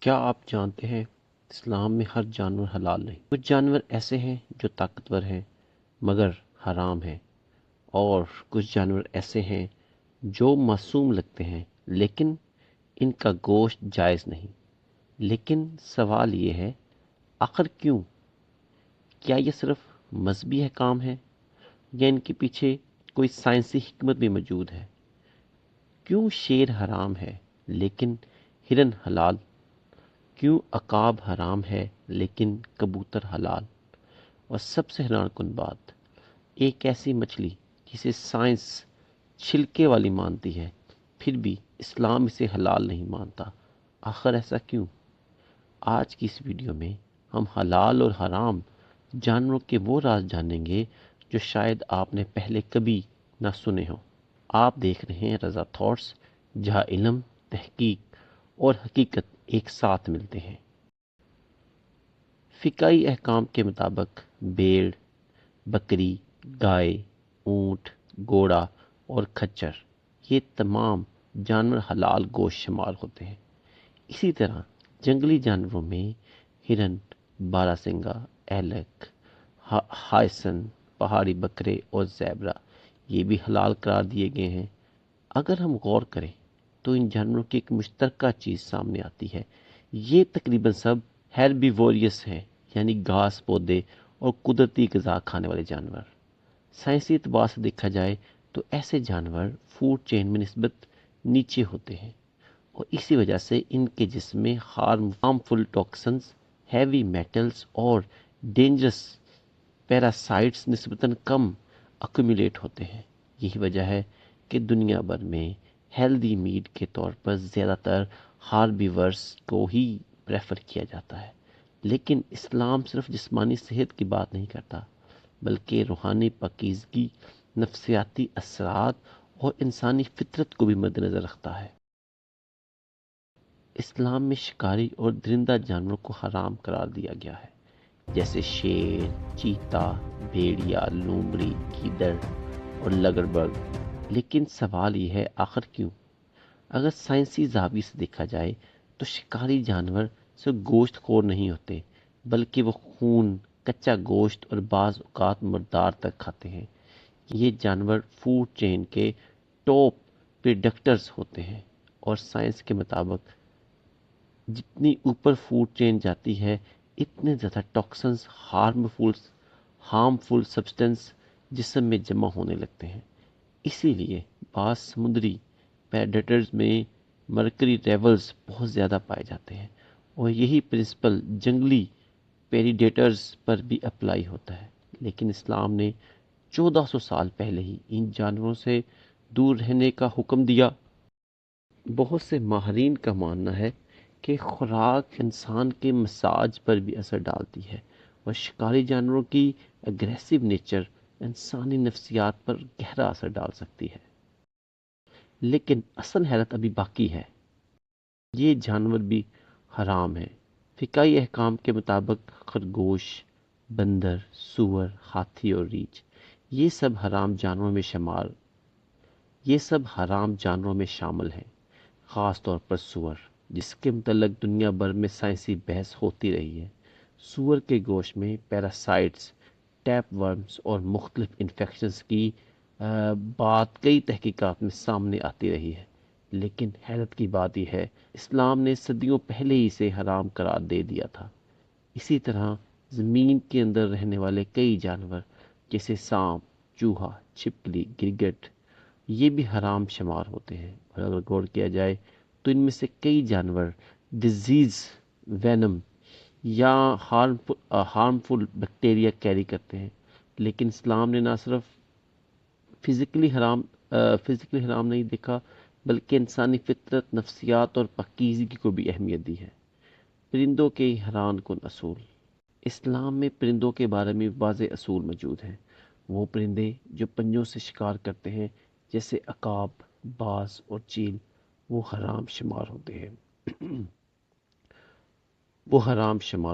کیا آپ جانتے ہیں اسلام میں ہر جانور حلال نہیں؟ کچھ جانور ایسے ہیں جو طاقتور ہیں مگر حرام ہیں، اور کچھ جانور ایسے ہیں جو معصوم لگتے ہیں لیکن ان کا گوشت جائز نہیں۔ لیکن سوال یہ ہے، آخر کیوں؟ کیا یہ صرف مذہبی احکام ہے یا ان کے پیچھے کوئی سائنسی حکمت بھی موجود ہے؟ کیوں شیر حرام ہے لیکن ہرن حلال؟ کیوں عقاب حرام ہے لیکن کبوتر حلال؟ اور سب سے حیران کن بات، ایک ایسی مچھلی جسے سائنس چھلکے والی مانتی ہے پھر بھی اسلام اسے حلال نہیں مانتا، آخر ایسا کیوں؟ آج کی اس ویڈیو میں ہم حلال اور حرام جانوروں کے وہ راز جانیں گے جو شاید آپ نے پہلے کبھی نہ سنے ہوں۔ آپ دیکھ رہے ہیں رضا تھاٹس، جہاں علم، تحقیق اور حقیقت ایک ساتھ ملتے ہیں۔ فقہی احکام کے مطابق بھیڑ، بکری، گائے، اونٹ، گھوڑا اور کھچر، یہ تمام جانور حلال گوشت شمار ہوتے ہیں۔ اسی طرح جنگلی جانوروں میں ہرن، باراسنگا، ایلک، ہائسن، پہاڑی بکرے اور زیبرا، یہ بھی حلال قرار دیے گئے ہیں۔ اگر ہم غور کریں تو ان جانوروں کی ایک مشترکہ چیز سامنے آتی ہے، یہ تقریباً سب ہیربیوورس ہیں، یعنی گھاس، پودے اور قدرتی غذا کھانے والے جانور۔ سائنسی اعتبار سے دیکھا جائے تو ایسے جانور فوڈ چین میں نسبت نیچے ہوتے ہیں، اور اسی وجہ سے ان کے جسم میں ہارمفل ٹاکسنز، ہیوی میٹلز اور ڈینجرس پیراسائٹس نسبتاً کم ایکومولیٹ ہوتے ہیں۔ یہی وجہ ہے کہ دنیا بھر میں ہیلدی میٹ کے طور پر زیادہ تر ہاربیورس کو ہی پریفر کیا جاتا ہے۔ لیکن اسلام صرف جسمانی صحت کی بات نہیں کرتا، بلکہ روحانی پاکیزگی، نفسیاتی اثرات اور انسانی فطرت کو بھی مد نظر رکھتا ہے۔ اسلام میں شکاری اور درندہ جانوروں کو حرام قرار دیا گیا ہے، جیسے شیر، چیتا، بھیڑیا، لومڑی، گیدڑ اور لگڑ برگ۔ لیکن سوال یہ ہے، آخر کیوں؟ اگر سائنسی زاویے سے دیکھا جائے تو شکاری جانور صرف گوشت خور نہیں ہوتے، بلکہ وہ خون، کچا گوشت اور بعض اوقات مردار تک کھاتے ہیں۔ یہ جانور فوڈ چین کے ٹاپ پریڈکٹرز ہوتے ہیں، اور سائنس کے مطابق جتنی اوپر فوڈ چین جاتی ہے اتنے زیادہ ٹاکسنز، ہارمفل سبسٹنس جسم میں جمع ہونے لگتے ہیں۔ اسی لیے بعض سمندری پیڈیٹرز میں مرکری لیولز بہت زیادہ پائے جاتے ہیں، اور یہی پرنسپل جنگلی پیریڈیٹرز پر بھی اپلائی ہوتا ہے۔ لیکن اسلام نے 1400 سال پہلے ہی ان جانوروں سے دور رہنے کا حکم دیا۔ بہت سے ماہرین کا ماننا ہے کہ خوراک انسان کے مزاج پر بھی اثر ڈالتی ہے، اور شکاری جانوروں کی اگریسو نیچر انسانی نفسیات پر گہرا اثر ڈال سکتی ہے۔ لیکن اصل حیرت ابھی باقی ہے، یہ جانور بھی حرام ہیں۔ فقہی احکام کے مطابق خرگوش، بندر، سور، ہاتھی اور ریچھ، یہ سب حرام جانوروں میں شامل ہیں۔ خاص طور پر سور، جس کے متعلق دنیا بھر میں سائنسی بحث ہوتی رہی ہے۔ سور کے گوشت میں پیراسائٹس، ٹیپ ورمز اور مختلف انفیکشنز کی بات کئی تحقیقات میں سامنے آتی رہی ہے۔ لیکن حیرت کی بات یہ ہے، اسلام نے صدیوں پہلے ہی اسے حرام قرار دے دیا تھا۔ اسی طرح زمین کے اندر رہنے والے کئی جانور جیسے سانپ، چوہا، چھپکلی، گرگٹ، یہ بھی حرام شمار ہوتے ہیں، اور اگر غور کیا جائے تو ان میں سے کئی جانور ڈیزیز، وینم یا ہارمفل بیکٹیریا کیری کرتے ہیں۔ لیکن اسلام نے نہ صرف فزیکلی حرام نہیں دیکھا، بلکہ انسانی فطرت، نفسیات اور پاکیزگی کو بھی اہمیت دی ہے۔ پرندوں کے حیران کن اصول۔ اسلام میں پرندوں کے بارے میں واضح اصول موجود ہیں۔ وہ پرندے جو پنجوں سے شکار کرتے ہیں، جیسے عقاب، باز اور چیل، وہ حرام شمار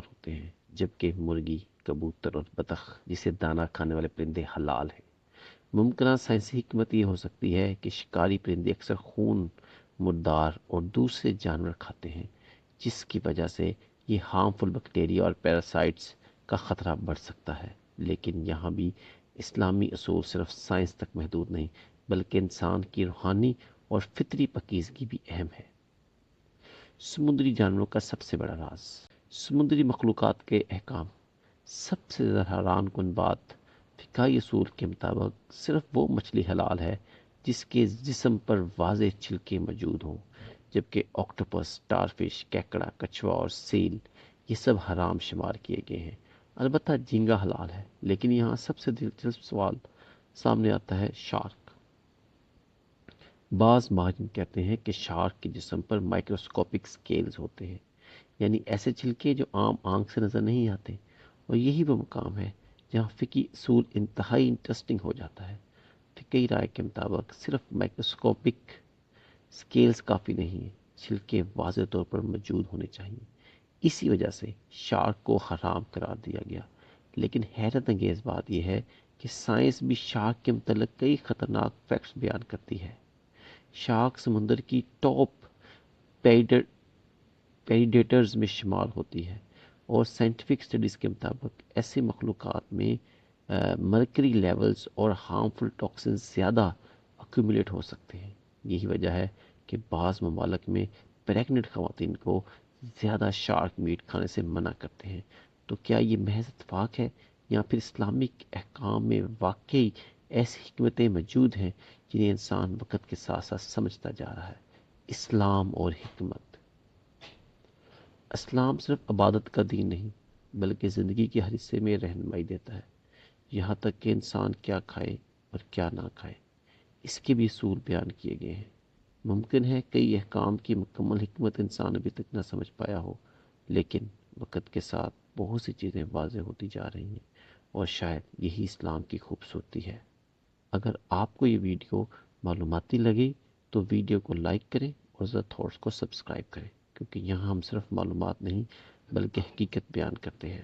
ہوتے ہیں، جبکہ مرغی، کبوتر اور بطخ جسے دانہ کھانے والے پرندے حلال ہیں۔ ممکنہ سائنسی حکمت یہ ہو سکتی ہے کہ شکاری پرندے اکثر خون، مردار اور دوسرے جانور کھاتے ہیں، جس کی وجہ سے یہ ہارمفل بیکٹیریا اور پیراسائٹس کا خطرہ بڑھ سکتا ہے۔ لیکن یہاں بھی اسلامی اصول صرف سائنس تک محدود نہیں بلکہ انسان کی روحانی اور فطری پاکیزگی بھی اہم ہے۔ سمندری جانوروں کا سب سے بڑا راز۔ سمندری مخلوقات کے احکام۔ سب سے زیادہ حیران کن بات، فقہی اصول کے مطابق صرف وہ مچھلی حلال ہے جس کے جسم پر واضح چھلکے موجود ہوں، جبکہ آکٹوپس، اسٹار فش، کیکڑا، کچھوا اور سیل یہ سب حرام شمار کیے گئے ہیں۔ البتہ جھینگا حلال ہے، لیکن یہاں سب سے دلچسپ سوال سامنے آتا ہے، شارک۔ بعض ماہرین کہتے ہیں کہ شارک کے جسم پر مائکروسکوپک سکیلز ہوتے ہیں، یعنی ایسے چھلکے جو عام آنکھ سے نظر نہیں آتے، اور یہی وہ مقام ہے جہاں فقہی اصول انتہائی انٹرسٹنگ ہو جاتا ہے۔ فقہی رائے کے مطابق صرف مائکروسکوپک سکیلز کافی نہیں ہیں، چھلکے واضح طور پر موجود ہونے چاہیے۔ اسی وجہ سے شارک کو حرام قرار دیا گیا۔ لیکن حیرت انگیز بات یہ ہے کہ سائنس بھی شارک کے متعلق کئی خطرناک فیکٹس بیان کرتی ہے۔ شارک سمندر کی ٹاپ پیریڈیٹرز میں شمار ہوتی ہے، اور سائنٹیفک سٹڈیز کے مطابق ایسے مخلوقات میں مرکری لیولز اور ہارمفل ٹاکسنز زیادہ ایکومولیٹ ہو سکتے ہیں۔ یہی وجہ ہے کہ بعض ممالک میں پریگننٹ خواتین کو زیادہ شارک میٹ کھانے سے منع کرتے ہیں۔ تو کیا یہ محض اتفاق ہے یا پھر اسلامک احکام میں واقعی ایسی حکمتیں موجود ہیں جنہیں انسان وقت کے ساتھ ساتھ سمجھتا جا رہا ہے؟ اسلام اور حکمت۔ اسلام صرف عبادت کا دین نہیں بلکہ زندگی کے ہر حصے میں رہنمائی دیتا ہے، یہاں تک کہ انسان کیا کھائے اور کیا نہ کھائے، اس کے بھی اصول بیان کیے گئے ہیں۔ ممکن ہے کئی احکام کی مکمل حکمت انسان ابھی تک نہ سمجھ پایا ہو، لیکن وقت کے ساتھ بہت سی چیزیں واضح ہوتی جا رہی ہیں، اور شاید یہی اسلام کی خوبصورتی ہے۔ اگر آپ کو یہ ویڈیو معلوماتی لگی تو ویڈیو کو لائک کریں اور زیادہ تھاٹس کو سبسکرائب کریں، کیونکہ یہاں ہم صرف معلومات نہیں بلکہ حقیقت بیان کرتے ہیں۔